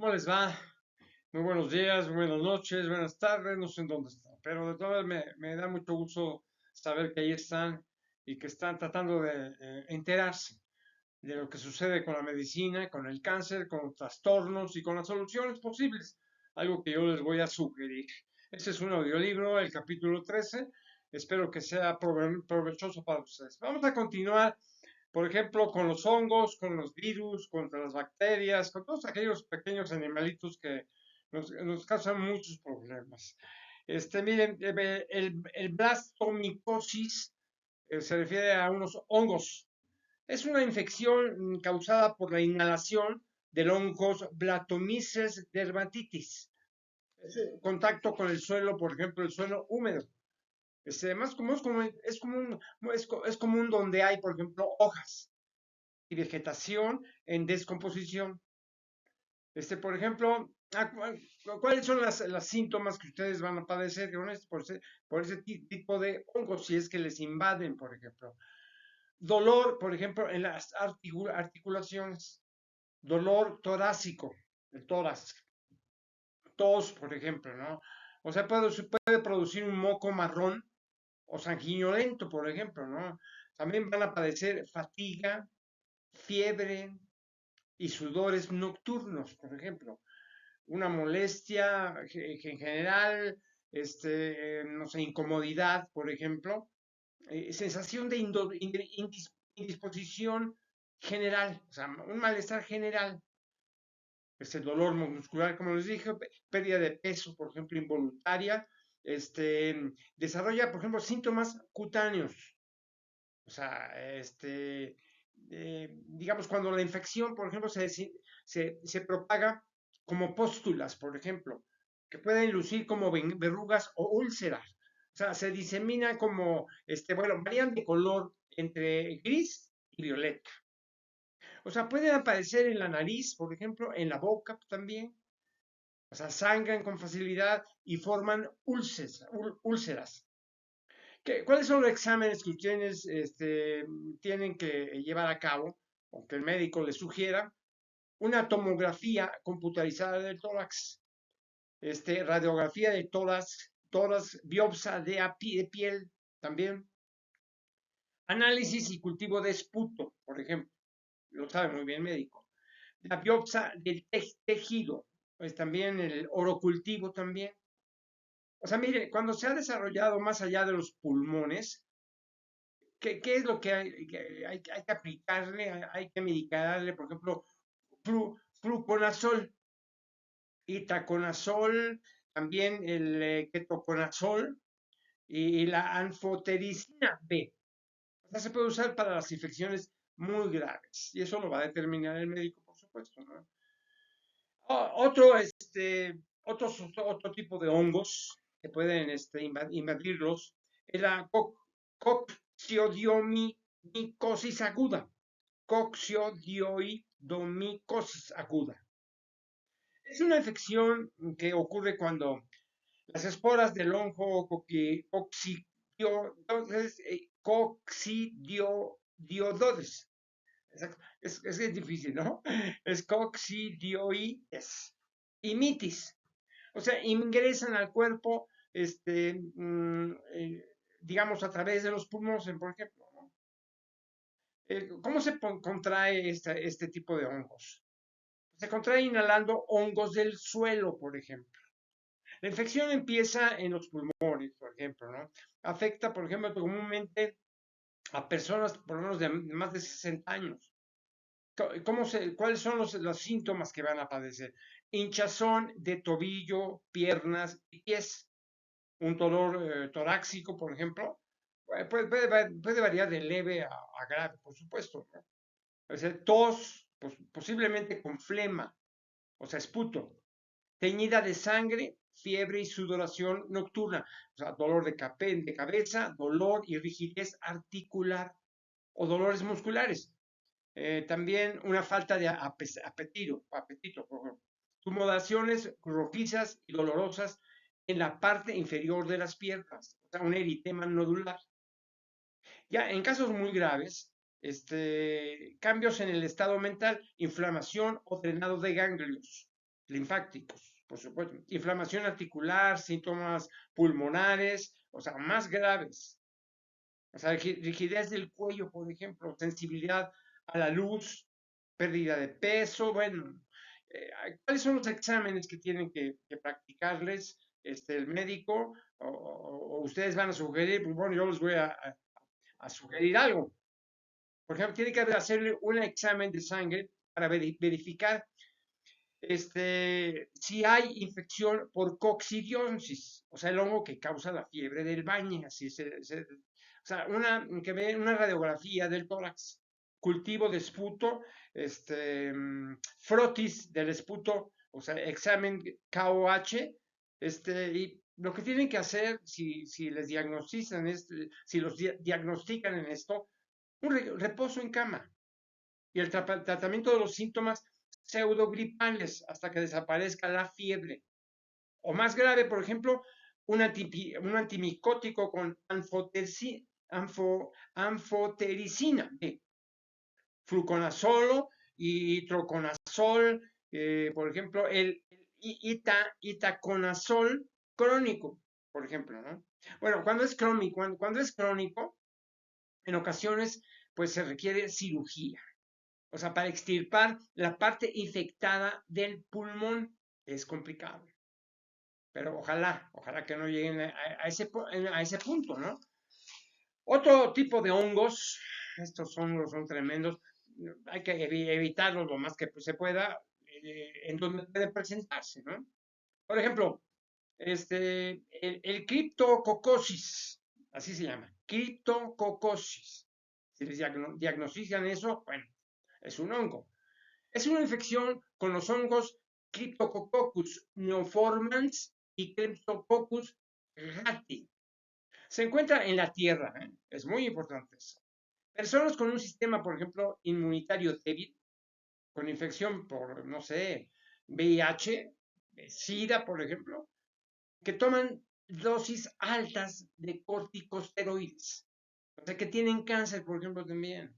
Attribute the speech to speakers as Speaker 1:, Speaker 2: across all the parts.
Speaker 1: ¿Cómo les va? Muy buenos días, buenas noches, buenas tardes, no sé en dónde están, pero de todas me da mucho gusto saber que ahí están y que están tratando de enterarse de lo que sucede con la medicina, con el cáncer, con los trastornos y con las soluciones posibles, algo que yo les voy a sugerir. Este es un audiolibro, el capítulo 13. Espero que sea provechoso para ustedes. Vamos a continuar, por ejemplo, con los hongos, con los virus, contra las bacterias, con todos aquellos pequeños animalitos que nos causan muchos problemas. Miren, el blastomicosis se refiere a unos hongos. Es una infección causada por la inhalación del hongos Blattomyces dermatitis. Es contacto con el suelo, por ejemplo, el suelo húmedo. Más como es común donde hay, por ejemplo, hojas y vegetación en descomposición. Por ejemplo, ¿cuáles son las síntomas que ustedes van a padecer con por ese tipo de hongos si es que les invaden, por ejemplo? Dolor, por ejemplo, en las articulaciones, dolor torácico, el tórax, tos, por ejemplo, ¿no? O sea, se puede producir un moco marrón o sanguinolento, por ejemplo, ¿no? También van a padecer fatiga, fiebre y sudores nocturnos, por ejemplo. Una molestia en general, no sé, incomodidad, por ejemplo, sensación de indisposición general, o sea, un malestar general, dolor muscular, como les dije, pérdida de peso, por ejemplo, involuntaria, desarrolla, por ejemplo, síntomas cutáneos, o sea, digamos, cuando la infección, por ejemplo, se propaga como pústulas, por ejemplo, que pueden lucir como verrugas o úlceras. O sea, se disemina como, bueno, varían de color entre gris y violeta. O sea, pueden aparecer en la nariz, por ejemplo, en la boca también. O sea, sangran con facilidad y forman úlceras. ¿Cuáles son los exámenes que ustedes tienen que llevar a cabo, o que el médico les sugiera? Una tomografía computarizada del tórax, radiografía de tórax, biopsia de piel también, análisis y cultivo de esputo, por ejemplo, lo sabe muy bien el médico. La biopsia del tejido, pues también el orocultivo también. O sea, mire, cuando se ha desarrollado más allá de los pulmones, ¿qué es lo que hay que aplicarle? Hay que medicarle, por ejemplo, fluconazol, itaconazol, también el ketoconazol y la anfotericina B. O sea, se puede usar para las infecciones muy graves y eso lo va a determinar el médico, por supuesto, ¿no? Otro, otro tipo de hongos que pueden invadirlos es la coccidiomicosis aguda. Coccidioidomicosis aguda. Es una infección que ocurre cuando las esporas del hongo coccidioides. Es difícil, ¿no? Es coccidioides. Y mitis. O sea, ingresan al cuerpo, digamos, a través de los pulmones, por ejemplo, ¿no? ¿Cómo se contrae este tipo de hongos? Se contrae inhalando hongos del suelo, por ejemplo. La infección empieza en los pulmones, por ejemplo, ¿no? Afecta, por ejemplo, comúnmente a personas por lo menos de más de 60 años. ¿Cuáles son los síntomas que van a padecer? Hinchazón de tobillo, piernas y pies. Un dolor torácico, por ejemplo, puede variar de leve a grave, por supuesto, ¿no? O sea, tos, pues, posiblemente con flema, o sea, esputo, teñida de sangre, fiebre y sudoración nocturna, o sea, dolor de cabeza, dolor y rigidez articular o dolores musculares. También una falta de apetito, por ejemplo. Tumoraciones rojizas y dolorosas en la parte inferior de las piernas, o sea, un eritema nodular. Ya en casos muy graves, cambios en el estado mental, inflamación o drenado de ganglios, linfáticos, por supuesto, inflamación articular, síntomas pulmonares, o sea, más graves, o sea, rigidez del cuello, por ejemplo, sensibilidad a la luz, pérdida de peso, bueno, ¿cuáles son los exámenes que tienen que practicarles el médico o ustedes van a sugerir? Pues bueno, yo les voy a sugerir algo. Por ejemplo, tiene que hacerle un examen de sangre para verificar si hay infección por coccidiosis, o sea, el hongo que causa la fiebre del baño, o sea, una radiografía del tórax, cultivo de esputo, frotis del esputo, o sea, examen KOH, y lo que tienen que hacer si les diagnostican, si los diagnostican en esto, un reposo en cama y el tratamiento de los síntomas pseudogripales hasta que desaparezca la fiebre. O más grave, por ejemplo, un antimicótico con anfotericina, fluconazol y troconazol, por ejemplo, el itaconazol crónico, por ejemplo, ¿no? Bueno, cuando es crónico, en ocasiones, pues se requiere cirugía. O sea, para extirpar la parte infectada del pulmón es complicado. Pero ojalá que no lleguen a ese punto, ¿no? Otro tipo de hongos, estos hongos son tremendos, hay que evitarlos lo más que se pueda, en donde pueden presentarse, ¿no? Por ejemplo, el criptococosis, así se llama, criptococosis. Si les diagnostican eso, bueno, es un hongo. Es una infección con los hongos Cryptococcus neoformans y Cryptococcus gatti. Se encuentra en la tierra, ¿eh? Es muy importante eso. Personas con un sistema, por ejemplo, inmunitario débil, con infección por, no sé, VIH, SIDA, por ejemplo, que toman dosis altas de corticosteroides. O sea, que tienen cáncer, por ejemplo, también.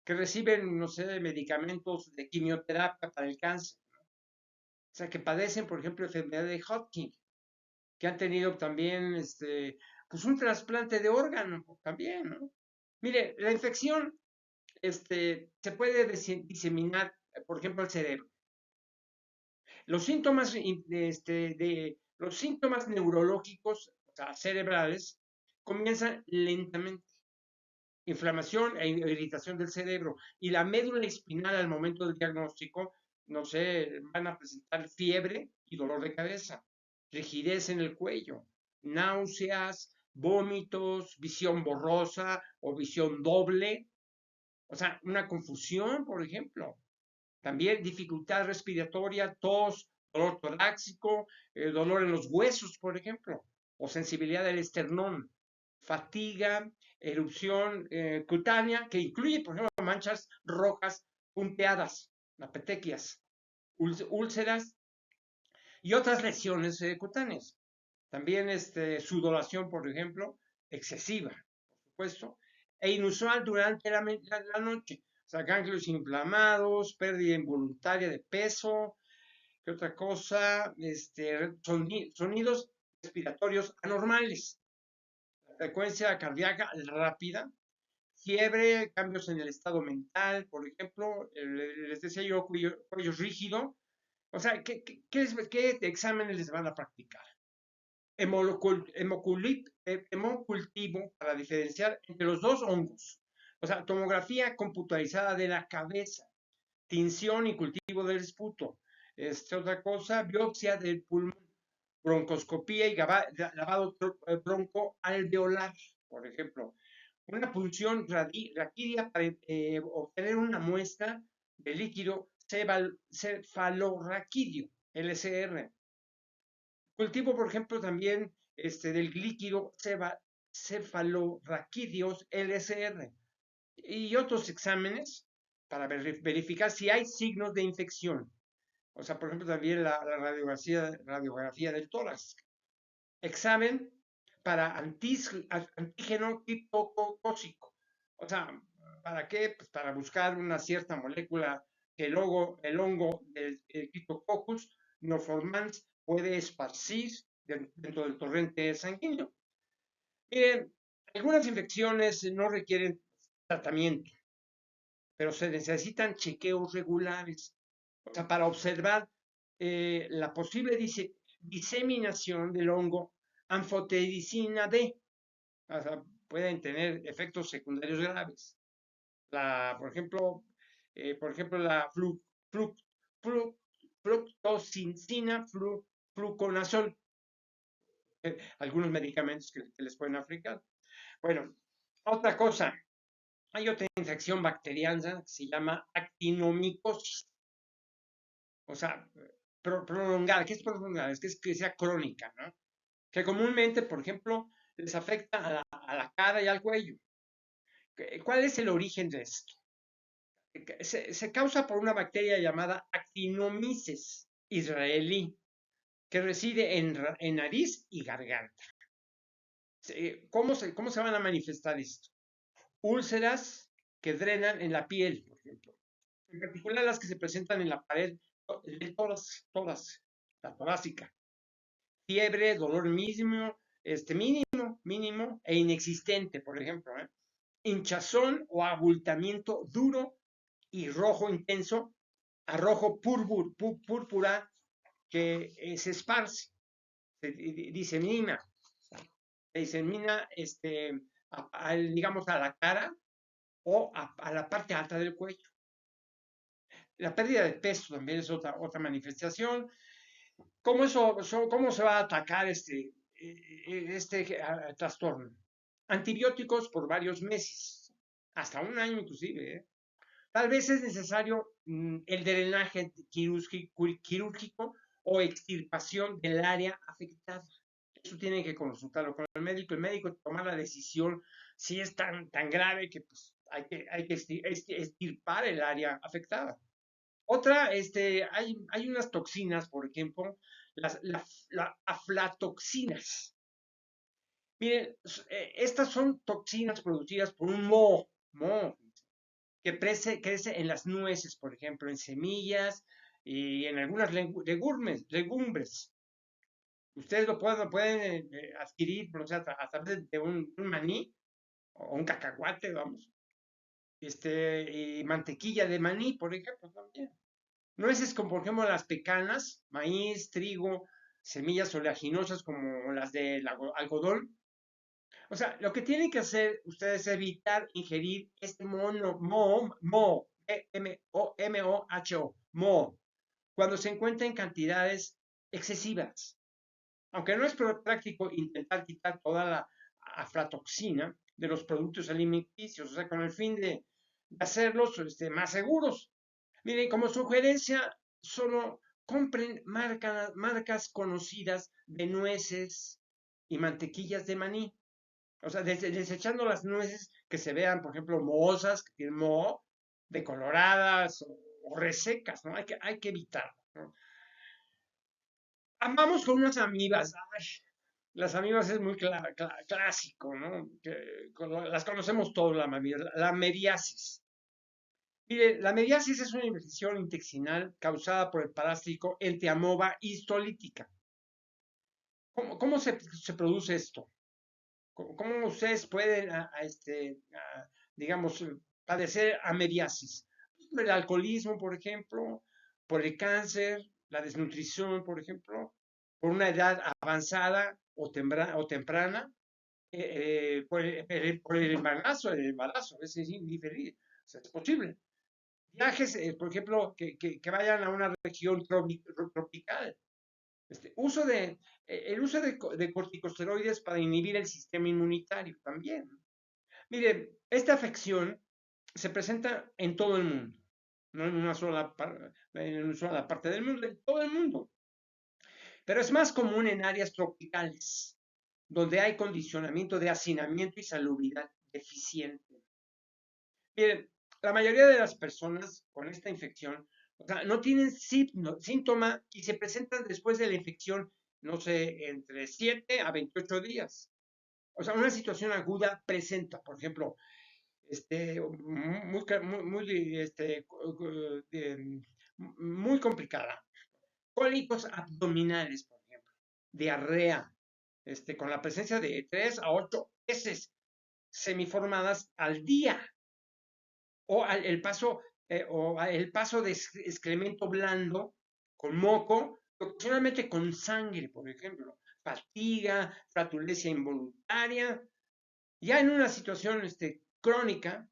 Speaker 1: Que reciben, no sé, medicamentos de quimioterapia para el cáncer. O sea, que padecen, por ejemplo, enfermedad de Hodgkin, que han tenido también, pues un trasplante de órgano también, ¿no? Mire, la infección, se puede diseminar, por ejemplo, al cerebro. Los síntomas, los síntomas neurológicos, o sea, cerebrales, comienzan lentamente. Inflamación e irritación del cerebro. Y la médula espinal al momento del diagnóstico, no sé, van a presentar fiebre y dolor de cabeza, rigidez en el cuello, náuseas, vómitos, visión borrosa o visión doble, o sea, una confusión, por ejemplo. También dificultad respiratoria, tos, dolor torácico, dolor en los huesos, por ejemplo, o sensibilidad del esternón, fatiga, erupción cutánea, que incluye, por ejemplo, manchas rojas punteadas, petequias, úlceras y otras lesiones cutáneas. También sudoración, por ejemplo, excesiva, por supuesto, e inusual durante la noche. O sea, ganglios inflamados, pérdida involuntaria de peso, ¿qué otra cosa? Sonidos respiratorios anormales, frecuencia cardíaca rápida, fiebre, cambios en el estado mental, por ejemplo, les decía yo, cuello rígido. O sea, ¿qué exámenes les van a practicar? Hemocultivo para diferenciar entre los dos hongos. O sea, tomografía computarizada de la cabeza, tinción y cultivo del esputo. Otra cosa, biopsia del pulmón, broncoscopía y lavado broncoalveolar, por ejemplo. Una punción raquídea para obtener una muestra de líquido cefalorraquídeo, LCR. Cultivo, por ejemplo, también del líquido cefalorraquídeos LCR y otros exámenes para verificar si hay signos de infección. O sea, por ejemplo, también la radiografía del tórax. Examen para antígeno criptocócico. O sea, ¿para qué? Pues para buscar una cierta molécula que el hongo del Cryptococcus noformans puede esparcir dentro del torrente sanguíneo. Miren, algunas infecciones no requieren tratamiento, pero se necesitan chequeos regulares, o sea, para observar la posible diseminación del hongo anfotericina D. O sea, pueden tener efectos secundarios graves. Por ejemplo, la fructosincina fluconazol, algunos medicamentos que les pueden aplicar. Bueno, otra cosa, hay otra infección bacteriana que se llama actinomicosis, o sea, prolongada. ¿Qué es prolongada? Es que sea crónica, ¿no? Que comúnmente, por ejemplo, les afecta a la cara y al cuello. ¿Cuál es el origen de esto? Se causa por una bacteria llamada Actinomyces israelí, que reside en nariz y garganta. ¿Cómo se van a manifestar esto? Úlceras que drenan en la piel, por ejemplo. En particular las que se presentan en la pared de todas, la torácica. Fiebre, dolor mínimo e inexistente, por ejemplo. Hinchazón o abultamiento duro y rojo intenso a rojo púrpura que se esparce, se disemina, digamos, a la cara o a la parte alta del cuello. La pérdida de peso también es otra manifestación. ¿Cómo se va a atacar este trastorno? Antibióticos por varios meses, hasta un año inclusive, ¿eh? Tal vez es necesario el drenaje quirúrgico o extirpación del área afectada. Eso tienen que consultarlo con el médico. El médico toma la decisión si es tan grave que pues, hay que extirpar el área afectada. Otra, hay unas toxinas, por ejemplo, las aflatoxinas. Miren, estas son toxinas producidas por un moho que crece en las nueces, por ejemplo, en semillas y en algunas legumbres. Ustedes lo pueden adquirir, o sea, a través de un maní o un cacahuate, vamos. Y mantequilla de maní, por ejemplo, también. Nueces como, por ejemplo, las pecanas, maíz, trigo, semillas oleaginosas como las del algodón. O sea, lo que tienen que hacer ustedes es evitar ingerir este moho, cuando se encuentra en cantidades excesivas. Aunque no es práctico intentar quitar toda la aflatoxina de los productos alimenticios, o sea, con el fin de hacerlos más seguros. Miren, como sugerencia, solo compren marcas conocidas de nueces y mantequillas de maní. O sea, desechando las nueces que se vean, por ejemplo, mohosas, que tienen moho, decoloradas o resecas, ¿no? Hay que evitarlo, ¿no? Vamos con unas amibas. Ay, las amibas es muy clásico, ¿no? Las conocemos todos, la mediasis. Mire, la mediasis es una infección intestinal causada por el parásito Entamoeba histolítica. ¿Cómo se produce esto? ¿Cómo ustedes pueden, digamos, padecer mediasis? Por el alcoholismo, por ejemplo, por el cáncer, la desnutrición, por ejemplo, por una edad avanzada o temprana, por el embarazo, a veces es indiferible, o sea, es posible. Viajes, por ejemplo, que vayan a una región tropical. El uso de corticosteroides para inhibir el sistema inmunitario también. Miren, esta afección se presenta en todo el mundo, no en una sola parte del mundo, en todo el mundo. Pero es más común en áreas tropicales, donde hay condicionamiento de hacinamiento y salubridad deficiente. Miren, la mayoría de las personas con esta infección, o sea, no tienen síntoma y se presentan después de la infección, no sé, entre 7 a 28 días. O sea, una situación aguda presenta, por ejemplo, muy complicada, cólicos abdominales, por ejemplo, diarrea, con la presencia de 3 a 8 heces semiformadas al día, o el paso de excremento blando con moco, ocasionalmente con sangre, por ejemplo, fatiga, flatulencia involuntaria. Ya en una situación crónica,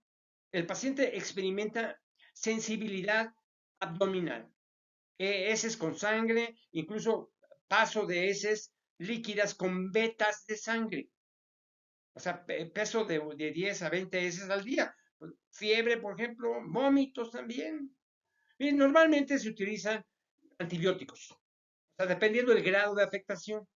Speaker 1: el paciente experimenta sensibilidad abdominal, heces con sangre, incluso paso de heces líquidas con vetas de sangre. O sea, peso de 10 a 20 heces al día. Fiebre, por ejemplo, vómitos también. Y normalmente se utilizan antibióticos, o sea, dependiendo del grado de afectación.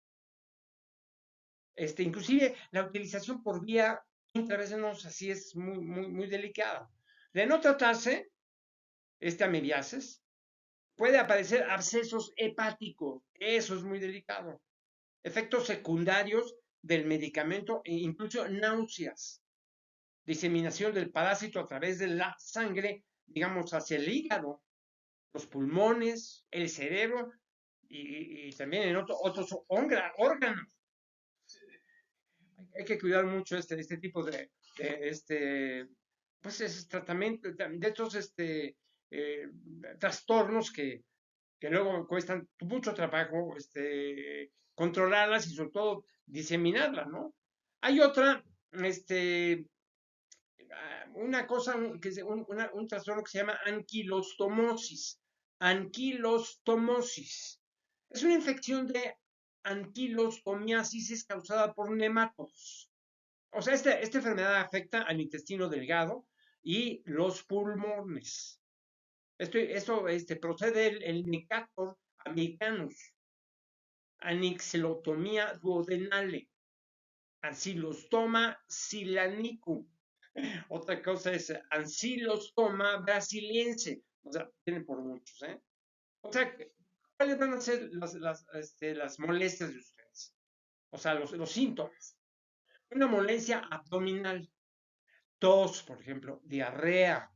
Speaker 1: Inclusive la utilización por vía intravenosa, así es muy delicada. De no tratarse, amebiasis, puede aparecer abscesos hepáticos, eso es muy delicado. Efectos secundarios del medicamento e incluso náuseas. Diseminación del parásito a través de la sangre, digamos, hacia el hígado, los pulmones, el cerebro y también en otros órganos. Hay que cuidar mucho este tipo pues ese tratamiento, de estos trastornos que luego cuestan mucho trabajo controlarlas y sobre todo diseminarlas, ¿no? Hay otra, una cosa, un trastorno que se llama anquilostomosis. Anquilostomosis. Es una infección de anquilostomiasis causada por nematodos. O sea, esta enfermedad afecta al intestino delgado y los pulmones. Esto procede el Necator americanus, anixilotomía duodenale, ancilostoma silanicum. Otra cosa es ancilostoma brasiliense. O sea, tienen por muchos, ¿eh? O sea, ¿cuáles van a ser las molestias de ustedes? O sea, los síntomas. Una molestia abdominal, tos, por ejemplo, diarrea,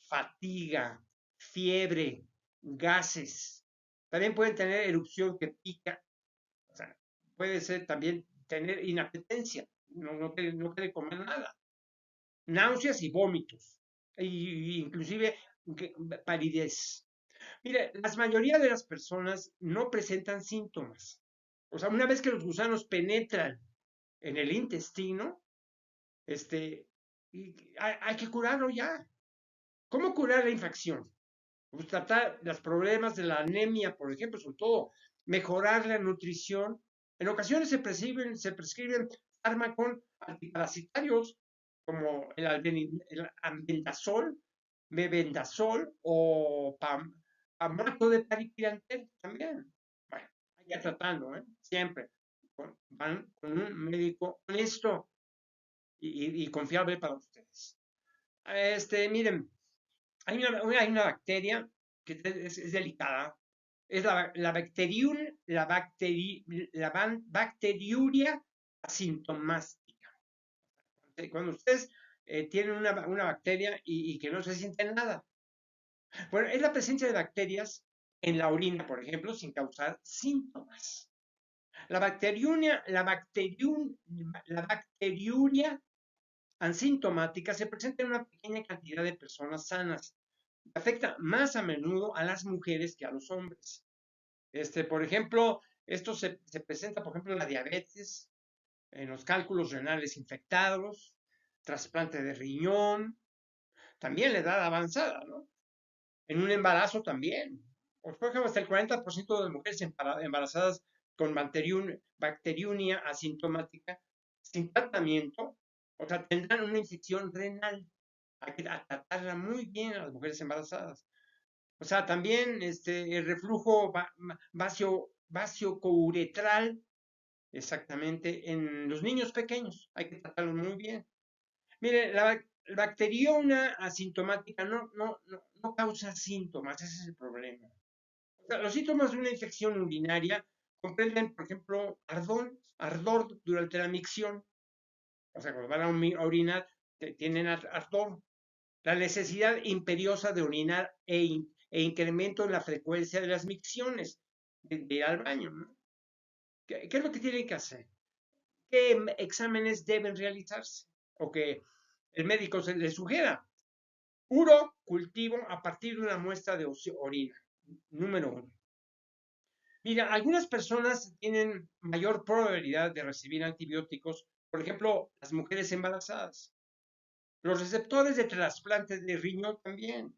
Speaker 1: fatiga, fiebre, gases. También pueden tener erupción que pica. O sea, puede ser también tener inapetencia. No quiere comer nada. Náuseas y vómitos. Inclusive palidez. Mire, la mayoría de las personas no presentan síntomas. O sea, una vez que los gusanos penetran en el intestino, hay que curarlo ya. ¿Cómo curar la infección? Pues tratar los problemas de la anemia, por ejemplo, sobre todo mejorar la nutrición. En ocasiones se prescriben fármacos antiparasitarios como el albendazol, mebendazol o pamato de paripirantel también. Bueno, hay que tratarlo, ¿eh? Siempre. Van con un médico honesto y confiable para ustedes. Miren, hay una bacteria que es delicada, es la bacteriuria asintomática. Cuando ustedes tienen una bacteria y que no se sienten nada. Bueno, es la presencia de bacterias en la orina, por ejemplo, sin causar síntomas. La bacteriuria asintomática se presenta en una pequeña cantidad de personas sanas. Afecta más a menudo a las mujeres que a los hombres. Por ejemplo, esto se presenta, por ejemplo, en la diabetes, en los cálculos renales infectados, trasplante de riñón, también la edad avanzada, ¿no? En un embarazo también. Por ejemplo, hasta el 40% de mujeres embarazadas con bacteriuria asintomática sin tratamiento, o sea, tendrán una infección renal. Hay que tratarla muy bien a las mujeres embarazadas. O sea, también el reflujo vaciocouretral, exactamente, en los niños pequeños. Hay que tratarlo muy bien. Mire, la bacteriona asintomática no causa síntomas, ese es el problema. O sea, los síntomas de una infección urinaria comprenden, por ejemplo, ardor durante la micción. O sea, cuando van a orinar, tienen ardor. La necesidad imperiosa de orinar e incremento en la frecuencia de las micciones. de ir al baño, ¿no? ¿Qué es lo que tienen que hacer? ¿Qué exámenes deben realizarse? O que el médico se les sugiera. Puro cultivo a partir de una muestra de orina. Número uno. Mira, algunas personas tienen mayor probabilidad de recibir antibióticos, por ejemplo, las mujeres embarazadas. Los receptores de trasplantes de riñón también.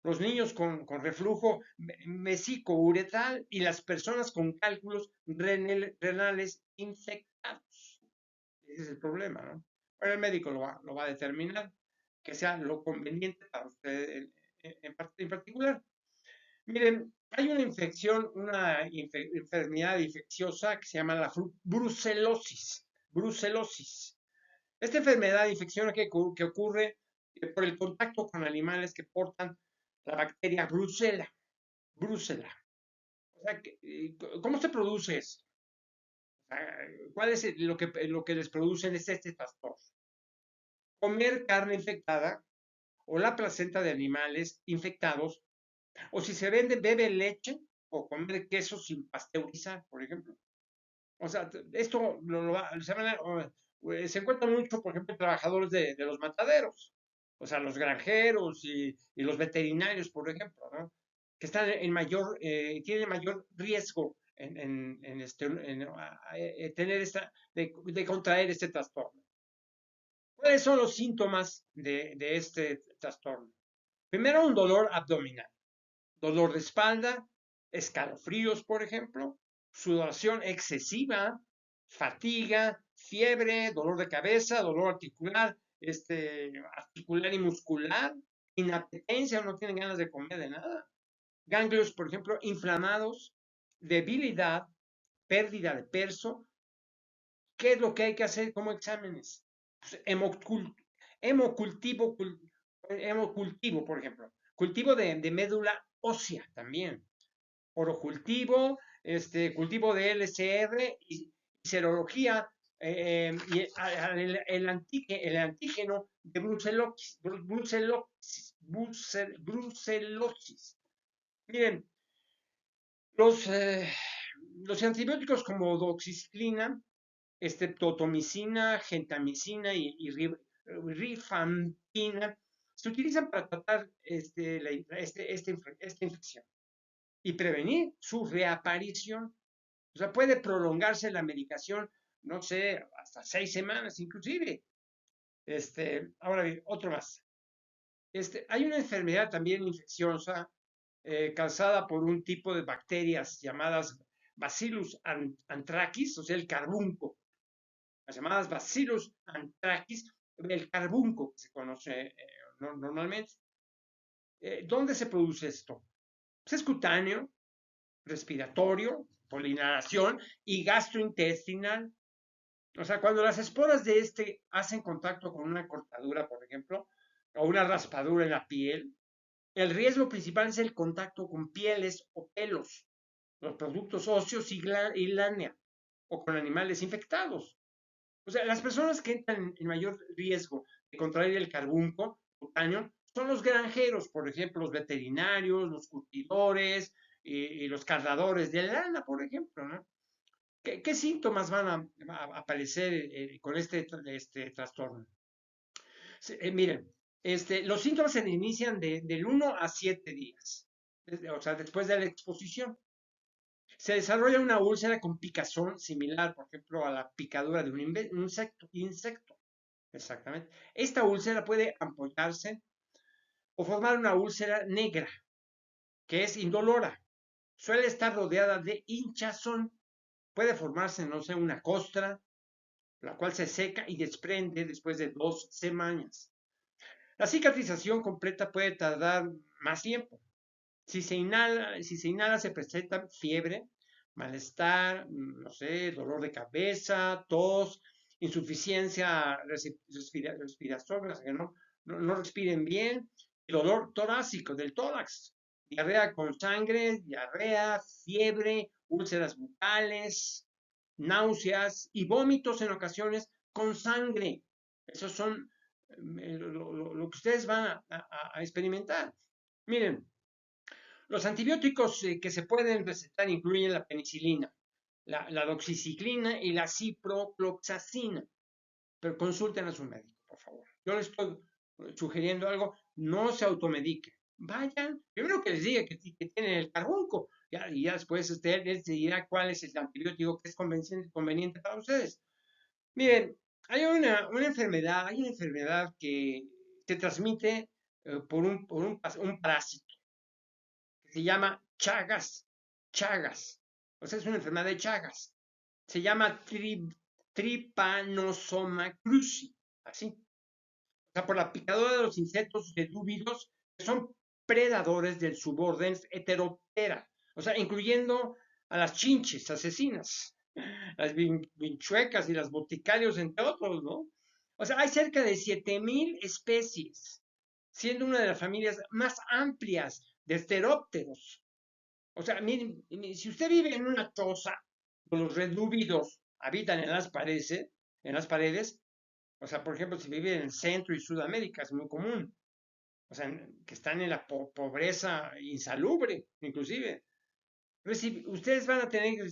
Speaker 1: Los niños con reflujo vesíco-uretral y las personas con cálculos renales infectados. Ese es el problema, ¿no? Bueno, el médico lo va a determinar, que sea lo conveniente para usted en particular. Miren, hay una infección, una enfermedad infecciosa que se llama la brucelosis. Brucelosis. Esta enfermedad infecciosa que ocurre por el contacto con animales que portan la bacteria Brucella. Brucella. O sea, ¿cómo se produce esto? O sea, ¿cuál es lo que les produce este trastorno? Comer carne infectada o la placenta de animales infectados, o si se vende, bebe leche o comer queso sin pasteurizar, por ejemplo. O sea, esto se encuentra mucho, por ejemplo, trabajadores de los mataderos, o sea, los granjeros y los veterinarios, por ejemplo, ¿no? Que están tienen mayor riesgo tener de contraer este trastorno. ¿Cuáles son los síntomas de este trastorno? Primero, un dolor abdominal, dolor de espalda, escalofríos, por ejemplo, sudoración excesiva, fatiga, fiebre, dolor de cabeza, dolor articular, articular y muscular, inapetencia, no tienen ganas de comer de nada. Ganglios, por ejemplo, inflamados, debilidad, pérdida de peso. ¿Qué es lo que hay que hacer como exámenes? Pues, hemocultivo, hemocultivo, por ejemplo. Cultivo de médula ósea también. Orocultivo, cultivo de LCR y serología y el antígeno de brucelosis. Miren, los, eh, los antibióticos como doxiciclina, totomicina, gentamicina y rifampina se utilizan para tratar esta infección y prevenir su reaparición. O sea, puede prolongarse la medicación, no sé, hasta 6 semanas inclusive. Ahora bien, otro más. Hay una enfermedad también infecciosa causada por un tipo de bacterias llamadas Bacillus anthracis, o sea, el carbunco. Las llamadas Bacillus anthracis, el carbunco que se conoce normalmente. ¿Dónde se produce esto? Pues es cutáneo, respiratorio, por la inhalación y gastrointestinal. O sea, cuando las esporas de hacen contacto con una cortadura, por ejemplo, o una raspadura en la piel, el riesgo principal es el contacto con pieles o pelos, los productos óseos y lánea, o con animales infectados. O sea, las personas que entran en mayor riesgo de contraer el carbunco cutáneo son los granjeros, por ejemplo, los veterinarios, los curtidores y los cardadores de lana, por ejemplo, ¿no? ¿Qué síntomas van a aparecer con este trastorno? Miren, los síntomas se inician del 1 a 7 días, o sea, después de la exposición. Se desarrolla una úlcera con picazón similar, por ejemplo, a la picadura de un insecto. Exactamente. Esta úlcera puede ampollarse o formar una úlcera negra, que es indolora. Suele estar rodeada de hinchazón. Puede formarse, no sé, una costra, la cual se seca y desprende después de 2 semanas. La cicatrización completa puede tardar más tiempo. Si se inhala se presenta fiebre, malestar, no sé, dolor de cabeza, tos, insuficiencia respiratoria, que no respiren bien, el dolor torácico del tórax, diarrea con sangre, diarrea, fiebre, úlceras bucales, náuseas y vómitos en ocasiones con sangre. Esos son lo que ustedes van a experimentar. Miren, Los antibióticos que se pueden recetar incluyen la penicilina, la doxiciclina y la ciprofloxacina, pero consulten a su médico, por favor. Yo les estoy sugiriendo algo, no se automediquen. Vayan, primero que les diga que tienen el carbunco, y ya después usted les dirá cuál es el antibiótico que es conveniente para ustedes. Miren, hay una enfermedad que se transmite por un parásito que se llama Chagas. O sea, es una enfermedad de Chagas. Se llama Trypanosoma cruzi, así. O sea, por la picadura de los insectos redúvidos, que son predadores del suborden Heteroptera. O sea, incluyendo a las chinches asesinas, las vinchuecas y las boticarios, entre otros, ¿no? O sea, hay cerca de 7.000 especies, siendo una de las familias más amplias de esterópteros. O sea, miren, si usted vive en una choza, los redúvidos habitan en las paredes, o sea, por ejemplo, si vive en Centro y Sudamérica, es muy común. O sea, que están en la pobreza insalubre, inclusive. Ustedes van a tener que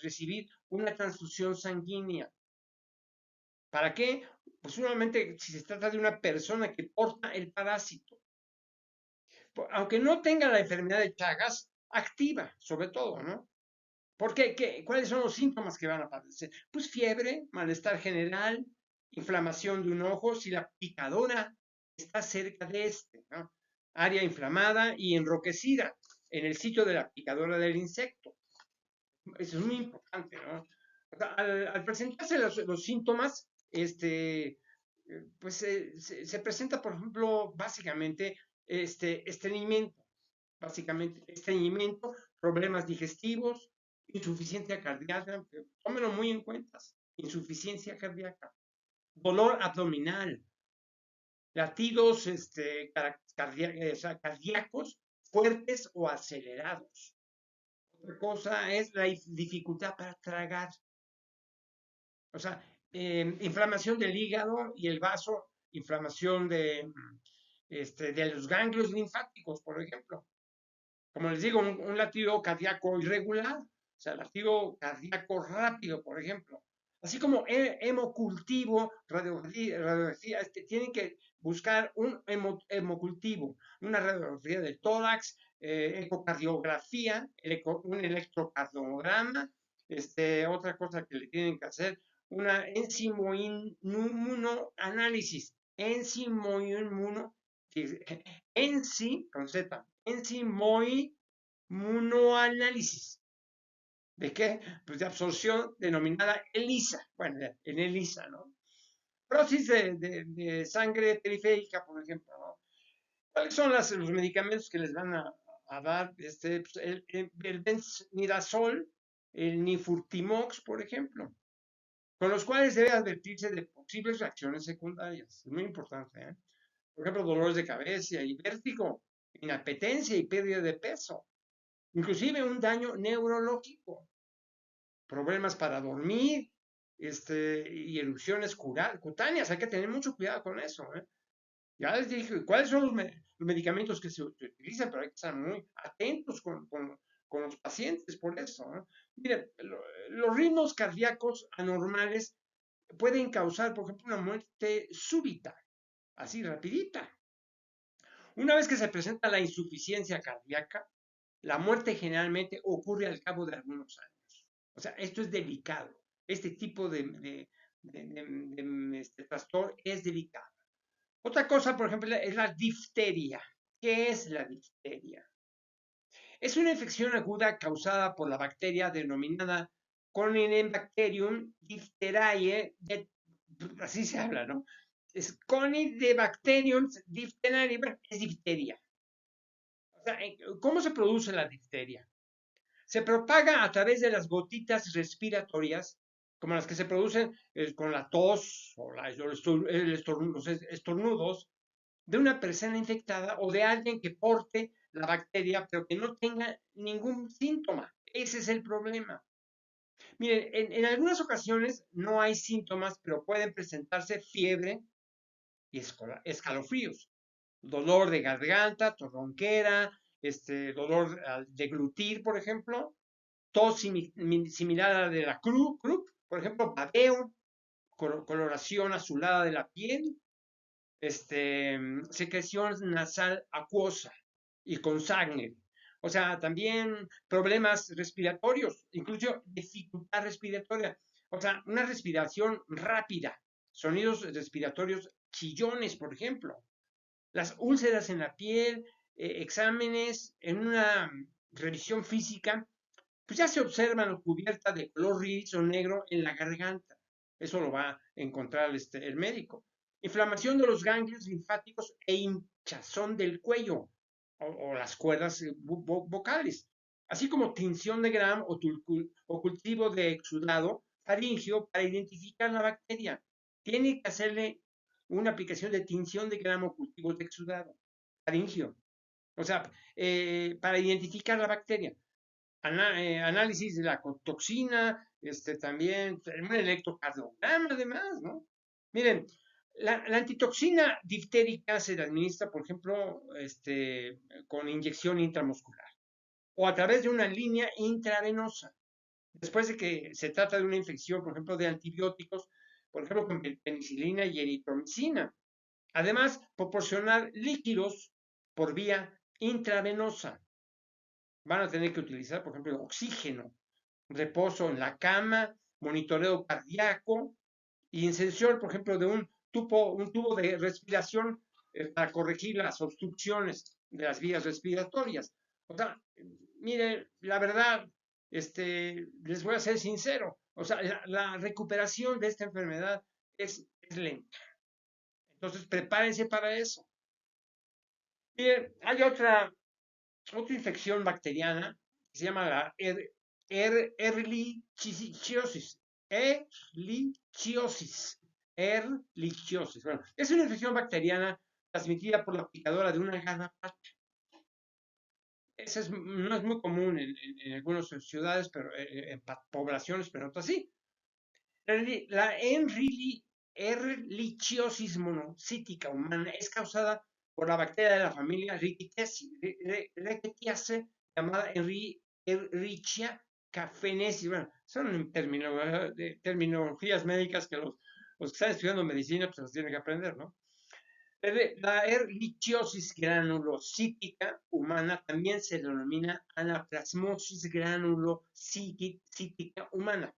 Speaker 1: recibir una transfusión sanguínea. ¿Para qué? Pues solamente si se trata de una persona que porta el parásito. Aunque no tenga la enfermedad de Chagas, activa, sobre todo, ¿no? ¿Por qué? ¿Cuáles son los síntomas que van a aparecer? Pues fiebre, malestar general, inflamación de un ojo, si la picadora está cerca de este, ¿no? Área inflamada y enroquecida en el sitio de la picadora del insecto. Eso es muy importante, ¿no? O sea, al presentarse los síntomas, pues se presenta, por ejemplo, básicamente, estreñimiento, problemas digestivos, insuficiencia cardíaca, tómenlo muy en cuenta, insuficiencia cardíaca, dolor abdominal, latidos cardíacos fuertes o acelerados. Otra cosa es la dificultad para tragar. O sea, inflamación del hígado y el vaso, inflamación de los ganglios linfáticos, por ejemplo. Como les digo, un latido cardíaco irregular, o sea, latido cardíaco rápido, por ejemplo. Así como hemocultivo, radiografía, tienen que buscar un hemocultivo, una radiografía del tórax, ecocardiografía, un electrocardiograma, otra cosa que le tienen que hacer, una enzimoinmunoanálisis, enzimoinmuno, con Z, enzimoinmunoanálisis. ¿De qué? Pues de absorción denominada ELISA. Bueno, en ELISA, ¿no? Prosis de sangre periférica, por ejemplo, ¿no? ¿Cuáles son los medicamentos que les van a dar? Pues el benzimidazol, el nifurtimox, por ejemplo, con los cuales debe advertirse de posibles reacciones secundarias. Es muy importante, ¿eh? Por ejemplo, dolores de cabeza y vértigo, inapetencia y pérdida de peso, inclusive un daño neurológico, problemas para dormir, y erupciones cutáneas. Hay que tener mucho cuidado con eso, ¿eh? Ya les dije cuáles son los medicamentos que se utilizan, pero hay que estar muy atentos con los pacientes por eso, ¿no? Miren, los ritmos cardíacos anormales pueden causar, por ejemplo, una muerte súbita, así rapidita. Una vez que se presenta la insuficiencia cardíaca, la muerte generalmente ocurre al cabo de algunos años. O sea, esto es delicado. Este tipo de trastorno es delicado. Otra cosa, por ejemplo, es la difteria. ¿Qué es la difteria? Es una infección aguda causada por la bacteria denominada Corynebacterium diphtheriae, así se habla, ¿no? Es Corynebacterium diphtheriae, es difteria. O sea, ¿cómo se produce la difteria? Se propaga a través de las gotitas respiratorias, como las que se producen con la tos o los estornudos de una persona infectada o de alguien que porte la bacteria, pero que no tenga ningún síntoma. Ese es el problema. Miren, en algunas ocasiones no hay síntomas, pero pueden presentarse fiebre y escalofríos, dolor de garganta, ronquera, dolor al deglutir, por ejemplo, tos similar a la de la croup, por ejemplo, babeo, coloración azulada de la piel, secreción nasal acuosa y con sangre. O sea, también problemas respiratorios, incluso dificultad respiratoria. O sea, una respiración rápida, sonidos respiratorios chillones, por ejemplo. Las úlceras en la piel, exámenes, en una revisión física, pues ya se observan cubierta de color gris o negro en la garganta. Eso lo va a encontrar el médico. Inflamación de los ganglios linfáticos e hinchazón del cuello o las cuerdas vocales, así como tinción de Gram o cultivo de exudado faríngeo para identificar la bacteria. Tiene que hacerle una aplicación de tinción de Gram o cultivo de exudado faríngeo. O sea, para identificar la bacteria. Análisis de la toxina, también un electrocardiograma además, ¿no? Miren, la antitoxina diftérica se la administra, por ejemplo, con inyección intramuscular o a través de una línea intravenosa. Después de que se trata de una infección, por ejemplo, de antibióticos, por ejemplo, con penicilina y eritromicina. Además, proporcionar líquidos por vía intravenosa. Van a tener que utilizar, por ejemplo, oxígeno, reposo en la cama, monitoreo cardíaco y inserción, por ejemplo, de un tubo de respiración para corregir las obstrucciones de las vías respiratorias. O sea, mire, la verdad, les voy a ser sincero, o sea, la recuperación de esta enfermedad es lenta. Entonces, prepárense para eso. Mire, hay otra infección bacteriana que se llama la Ehrlichiosis. Ehrlichiosis. Bueno, es una infección bacteriana transmitida por la picadora de una garrapata. Eso no es muy común en algunas ciudades, pero en poblaciones, pero otras sí. La Ehrlichiosis monocítica humana es causada por la bacteria de la familia Rickettsia, llamada Ehrlichia cafensis. Bueno, son terminologías médicas que los que están estudiando medicina pues los tienen que aprender, ¿no? La Ehrlichiosis granulocítica humana también se denomina anaplasmosis granulocítica humana.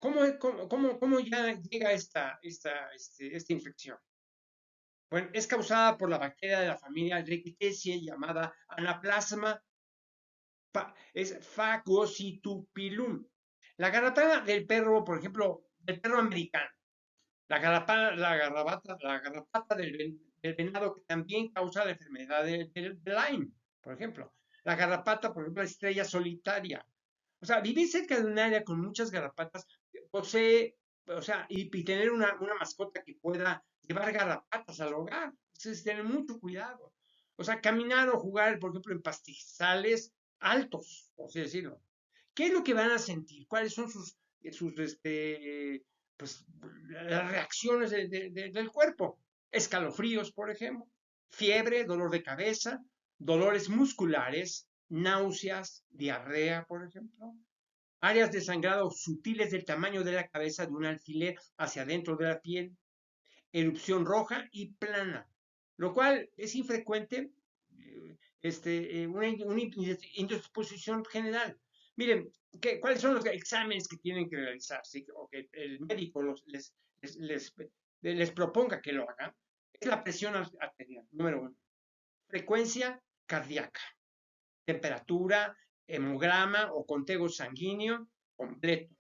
Speaker 1: ¿Cómo ya llega esta infección? Bueno, es causada por la bacteria de la familia Rickettsia llamada Anaplasma phagocytopilum. La garrapata del perro, por ejemplo, del perro americano. La garrapata del venado que también causa la enfermedad del Lyme, por ejemplo. La garrapata, por ejemplo, la estrella solitaria. O sea, vivir cerca de un área con muchas garrapatas posee, o sea, y tener una mascota que pueda llevar garrapatas al hogar. Entonces, tener mucho cuidado. O sea, caminar o jugar, por ejemplo, en pastizales altos, por así decirlo. ¿Qué es lo que van a sentir? ¿Cuáles son pues, las reacciones del cuerpo? Escalofríos, por ejemplo, fiebre, dolor de cabeza, dolores musculares, náuseas, diarrea, por ejemplo, áreas de sangrado sutiles del tamaño de la cabeza de un alfiler hacia adentro de la piel, erupción roja y plana, lo cual es infrecuente, una indisposición general. Miren, ¿cuáles son los exámenes que tienen que realizar? ¿Sí? O que el médico les proponga que lo hagan. Es la presión arterial, número 1. Frecuencia cardíaca, temperatura, hemograma o conteo sanguíneo completo.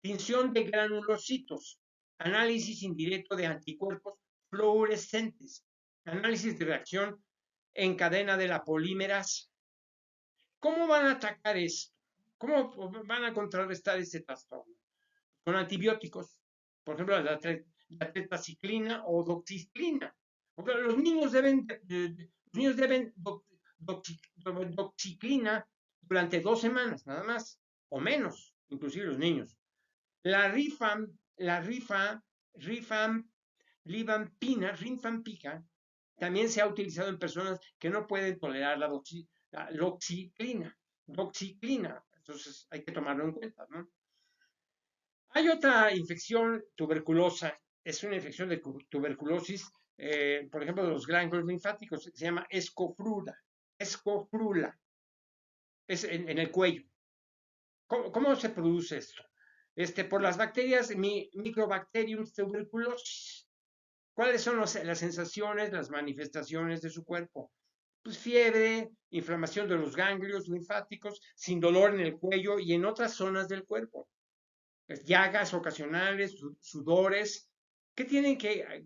Speaker 1: Tinción de granulocitos, análisis indirecto de anticuerpos fluorescentes, análisis de reacción en cadena de la polímerasa. ¿Cómo van a atacar esto? ¿Cómo van a contrarrestar este trastorno? Con antibióticos, por ejemplo, la tetraciclina o doxiciclina. Los niños deben doxiciclina durante 2 semanas, nada más, o menos, inclusive los niños. La rifampicina También se ha utilizado en personas que no pueden tolerar la doxiclina. Entonces hay que tomarlo en cuenta, ¿no? Hay otra infección tuberculosa, es una infección de tuberculosis, por ejemplo, de los ganglios linfáticos, se llama escofrula, es en el cuello. ¿Cómo se produce esto? Por las bacterias Microbacterium tuberculosis. ¿Cuáles son las sensaciones, las manifestaciones de su cuerpo? Pues fiebre, inflamación de los ganglios linfáticos, sin dolor en el cuello y en otras zonas del cuerpo. Llagas ocasionales, sudores. ¿Qué tienen qué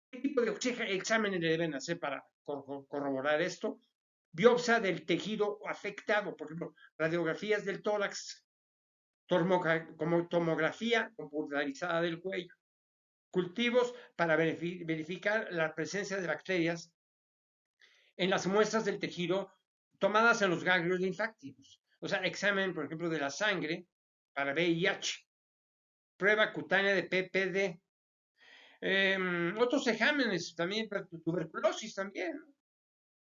Speaker 1: tipo de exámenes le deben hacer para corroborar esto? Biopsia del tejido afectado, por ejemplo, radiografías del tórax, como tomografía computarizada del cuello, cultivos para verificar la presencia de bacterias en las muestras del tejido tomadas en los ganglios linfáticos. O sea, examen, por ejemplo, de la sangre para VIH, prueba cutánea de PPD, otros exámenes también para tuberculosis también.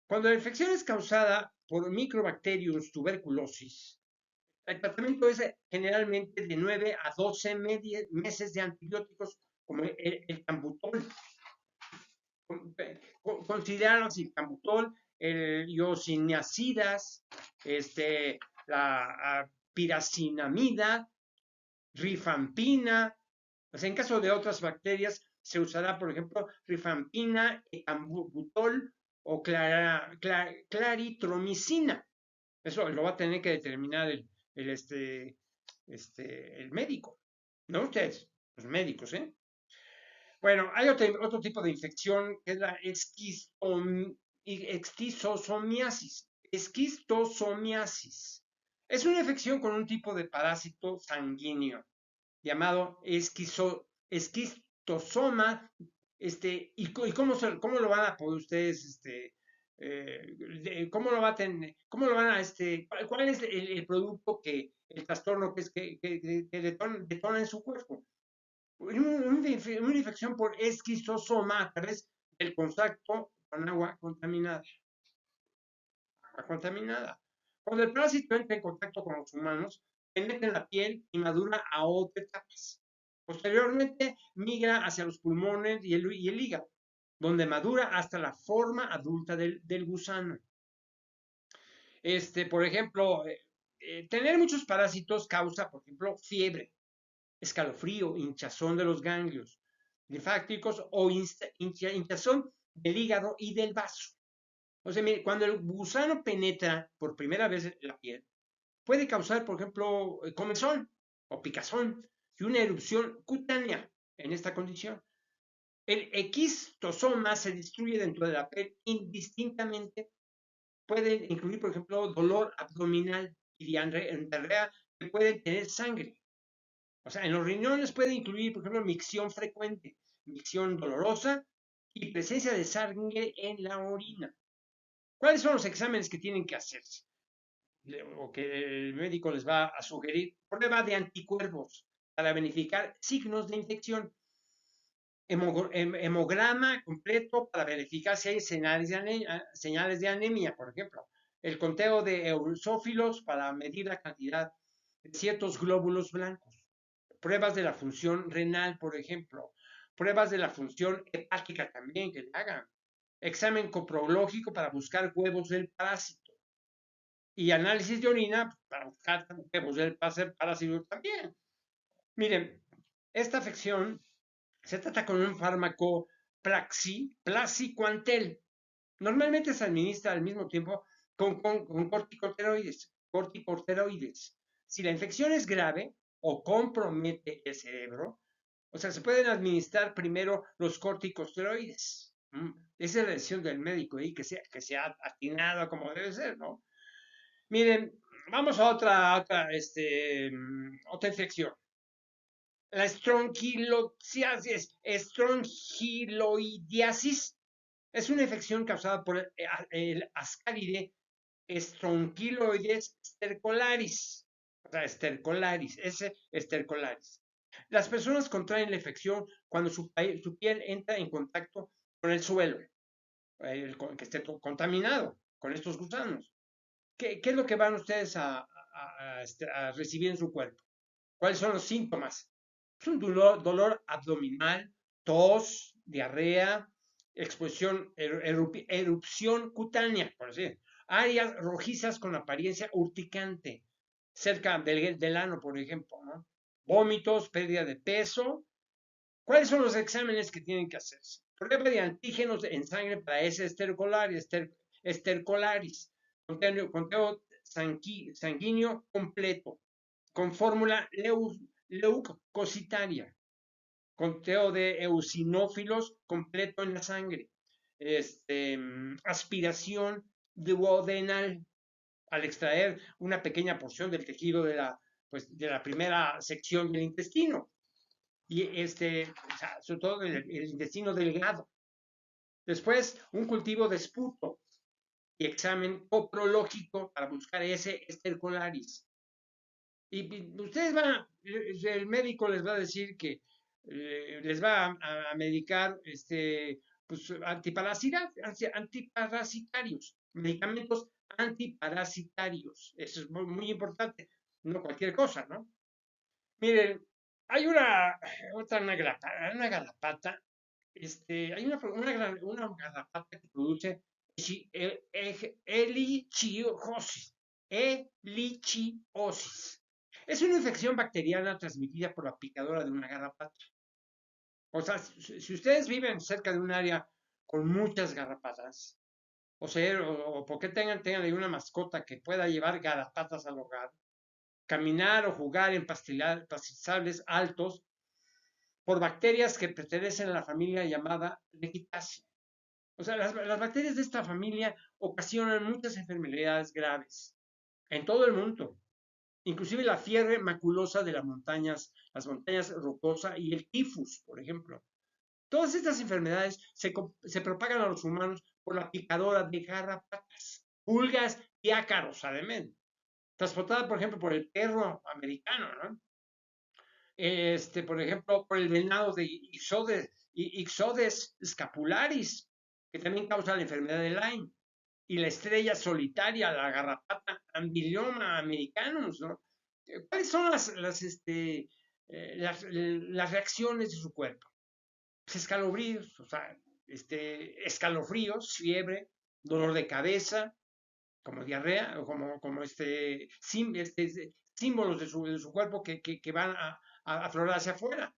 Speaker 1: Cuando la infección es causada por Microbacterium tuberculosis, el tratamiento es generalmente de 9 a 12 meses de antibióticos como el cambutol. Consideraron el cambutol, el iosinacidas, la piracinamida, rifampina. O sea, en caso de otras bacterias, se usará, por ejemplo, rifampina, cambutol o claritromicina. Eso lo va a tener que determinar el médico, no ustedes, los médicos, ¿eh? Bueno, hay otro tipo de infección que es la esquistosomiasis. Esquistosomiasis. Es una infección con un tipo de parásito sanguíneo llamado esquistosoma. ¿Cómo lo van a poder ustedes, cómo lo va a tener, cómo lo van a, cuál es el producto el trastorno que detona en su cuerpo? Una infección por esquistosoma a través del contacto con agua contaminada. Cuando el parásito entra en contacto con los humanos, penetra en la piel y madura a otras etapas. Posteriormente migra hacia los pulmones y el hígado, donde madura hasta la forma adulta del gusano. Por ejemplo, tener muchos parásitos causa, por ejemplo, fiebre, escalofrío, hinchazón de los ganglios linfáticos o hinchazón del hígado y del vaso. O sea, mire, cuando el gusano penetra por primera vez en la piel, puede causar, por ejemplo, comezón o picazón y una erupción cutánea en esta condición. El esquistosoma se destruye dentro de la piel indistintamente. Puede incluir, por ejemplo, dolor abdominal y diarrea que pueden tener sangre. O sea, en los riñones puede incluir, por ejemplo, micción frecuente, micción dolorosa y presencia de sangre en la orina. ¿Cuáles son los exámenes que tienen que hacerse? O que el médico les va a sugerir? Prueba de anticuerpos para verificar signos de infección. Hemograma completo para verificar si hay señales de anemia, por ejemplo. El conteo de eosófilos para medir la cantidad de ciertos glóbulos blancos. Pruebas de la función renal, por ejemplo. Pruebas de la función hepática también que le hagan. Examen coprológico para buscar huevos del parásito. Y análisis de orina para buscar huevos del parásito también. Miren, esta afección se trata con un fármaco placiquantel. Normalmente se administra al mismo tiempo con corticosteroides. Si la infección es grave o compromete el cerebro, o sea, se pueden administrar primero los corticosteroides. Esa es la decisión del médico y que sea atinado como debe ser, ¿no? Miren, vamos a otra infección. La estrongiloidiasis es una infección causada por el ascaride Strongyloides stercolaris. O sea, stercolaris. Las personas contraen la infección cuando su piel entra en contacto con el suelo, que esté contaminado con estos gusanos. ¿Qué es lo que van ustedes a recibir en su cuerpo? ¿Cuáles son los síntomas? Es un dolor abdominal, tos, diarrea, exposición, erupción cutánea, por decir, áreas rojizas con apariencia urticante, cerca del ano, por ejemplo, ¿no? Vómitos, pérdida de peso. ¿Cuáles son los exámenes que tienen que hacerse? Prueba de antígenos en sangre para S. Estercolaris, conteo sanguíneo completo, con fórmula leucocitaria, conteo de eosinófilos completo en la sangre, aspiración duodenal al extraer una pequeña porción del tejido de la primera sección del intestino y o sea, sobre todo el intestino delgado. Después, un cultivo de esputo y examen coprológico para buscar ese estercolaris. Y ustedes el médico les va a decir que les va a medicar pues, antiparasitarios, medicamentos antiparasitarios. Eso es muy importante, no cualquier cosa, ¿no? Miren, hay una garrapata, hay una garrapata que produce helichiosis. Es una infección bacteriana transmitida por la picadora de una garrapata. O sea, si ustedes viven cerca de un área con muchas garrapatas, o porque tengan ahí una mascota que pueda llevar garrapatas al hogar, caminar o jugar en pastizales altos por bacterias que pertenecen a la familia llamada Legitácea. O sea, las bacterias de esta familia ocasionan muchas enfermedades graves en todo el mundo, inclusive la fiebre maculosa de las montañas rocosas y el tifus, por ejemplo. Todas estas enfermedades se propagan a los humanos por la picadora de garrapatas, pulgas y ácaros, además, transportada, por ejemplo, por el perro americano, ¿no? Por ejemplo, por el venado de Ixodes scapularis, que también causa la enfermedad de Lyme, y la estrella solitaria, la garrapata Ambilioma americanus, ¿no? ¿Cuáles son las reacciones de su cuerpo? Pues escalofríos, o sea, escalofríos, fiebre, dolor de cabeza, como diarrea, o como símbolos de su cuerpo que van a aflorar hacia afuera.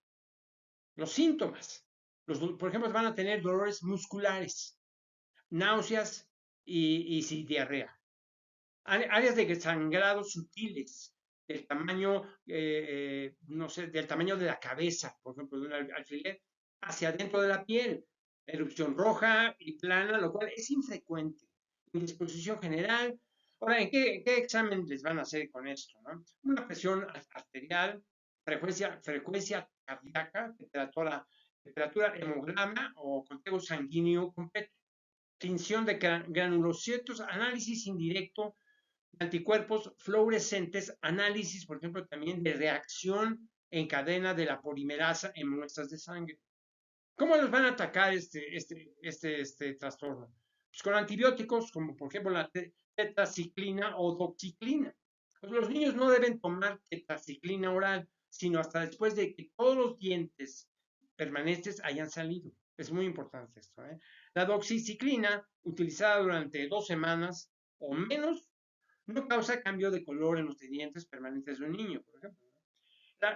Speaker 1: Los síntomas, por ejemplo, van a tener dolores musculares, náuseas y diarrea. Áreas de sangrado sutiles, del tamaño, no sé, del tamaño de la cabeza, por ejemplo, de un alfiler, hacia adentro de la piel. Erupción roja y plana, lo cual es infrecuente. Indisposición general. Ahora, ¿en qué examen les van a hacer con esto? ¿No? Una presión arterial, frecuencia cardíaca, temperatura hemograma o conteo sanguíneo completo. Tinción de granulocitos, análisis indirecto de anticuerpos fluorescentes, análisis, por ejemplo, también de reacción en cadena de la polimerasa en muestras de sangre. ¿Cómo los van a atacar este trastorno? Pues con antibióticos, como por ejemplo la tetraciclina o doxiclina. Pues los niños no deben tomar tetraciclina oral, sino hasta después de que todos los dientes permanentes hayan salido. Es muy importante esto, ¿eh? La doxiciclina, utilizada durante 2 semanas o menos, no causa cambio de color en los dientes permanentes de un niño, por ejemplo.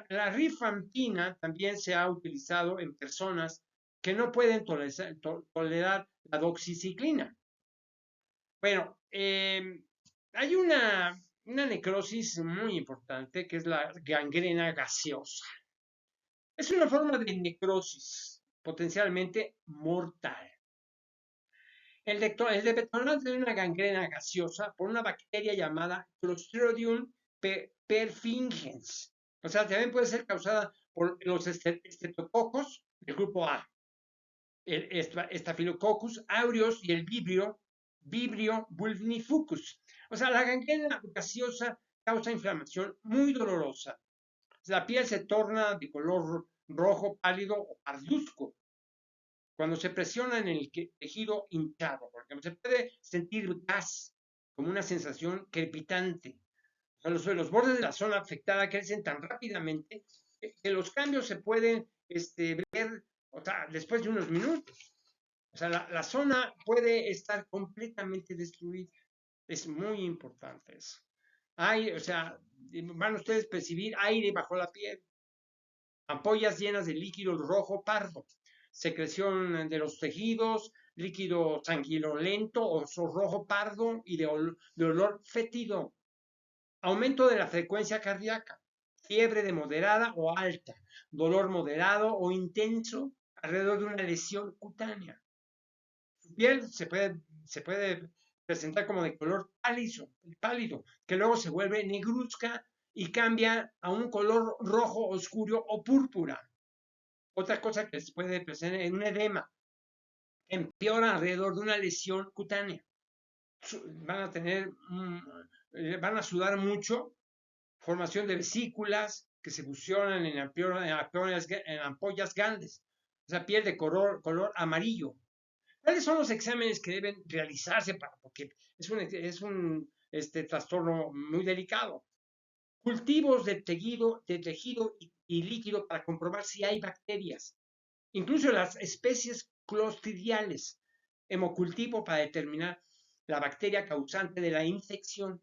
Speaker 1: La rifampicina también se ha utilizado en personas que no pueden tolerar la doxiciclina. Bueno, hay una necrosis muy importante que es la gangrena gaseosa. Es una forma de necrosis potencialmente mortal. El detonante de una gangrena gaseosa por una bacteria llamada Clostridium perfringens. O sea, también puede ser causada por los estreptococos del grupo A, el Staphylococcus aureus y el Vibrio vulnificus. O sea, la gangrena gaseosa causa inflamación muy dolorosa. La piel se torna de color rojo pálido o parduzco, cuando se presiona en el tejido hinchado, porque se puede sentir gas, como una sensación crepitante. O sea, los bordes de la zona afectada crecen tan rápidamente que los cambios se pueden ver, o sea, después de unos minutos. O sea, la zona puede estar completamente destruida. Es muy importante eso. O sea, van ustedes a percibir aire bajo la piel, ampollas llenas de líquido rojo pardo, secreción de los tejidos, líquido sanguinolento o rojo pardo y de olor fétido, aumento de la frecuencia cardíaca, fiebre de moderada o alta, dolor moderado o intenso alrededor de una lesión cutánea. Su piel se puede presentar como de color pálido, que luego se vuelve negruzca y cambia a un color rojo oscuro o púrpura. Otra cosa que se puede presentar en un edema, empeora alrededor de una lesión cutánea. Van a tener, van a sudar mucho, formación de vesículas que se fusionan en ampollas grandes, o sea, piel de color amarillo. ¿Cuáles son los exámenes que deben realizarse porque es un trastorno muy delicado? Cultivos de tejido y líquido para comprobar si hay bacterias, incluso las especies clostridiales, hemocultivo para determinar la bacteria causante de la infección,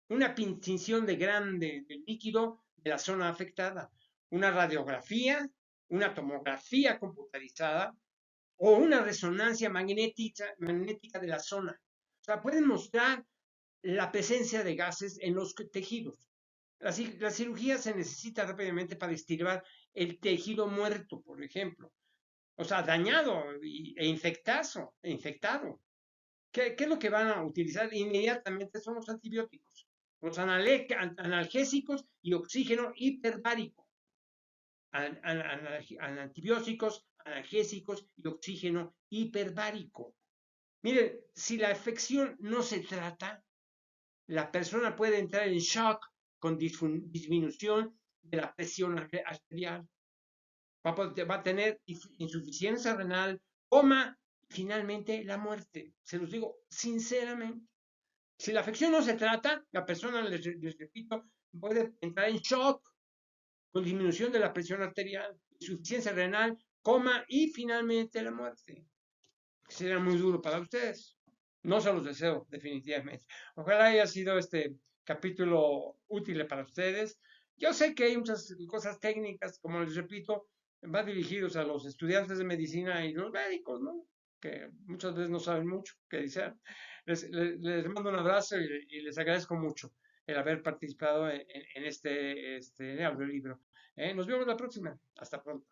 Speaker 1: una pinción del líquido de la zona afectada, una radiografía, una tomografía computarizada o una resonancia magnética de la zona. O sea, pueden mostrar la presencia de gases en los tejidos. La cirugía se necesita rápidamente para extirpar el tejido muerto, por ejemplo. O sea, dañado infectado. ¿Qué es lo que van a utilizar inmediatamente? Son los antibióticos, los analgésicos y oxígeno hiperbárico. Antibióticos, analgésicos y oxígeno hiperbárico. Miren, si la afección no se trata, la persona puede entrar en shock con disminución de la presión arterial. Va a tener insuficiencia renal, coma, finalmente la muerte. Se los digo sinceramente. Si la afección no se trata, la persona, les repito, puede entrar en shock con disminución de la presión arterial, insuficiencia renal, coma y finalmente la muerte. Será muy duro para ustedes. No se los deseo, definitivamente. Ojalá haya sido este capítulo útil para ustedes. Yo sé que hay muchas cosas técnicas, como les repito, van dirigidos a los estudiantes de medicina y los médicos, ¿no? Que muchas veces no saben mucho qué decir. Les mando un abrazo y les agradezco mucho el haber participado en este audiolibro. Nos vemos la próxima. Hasta pronto.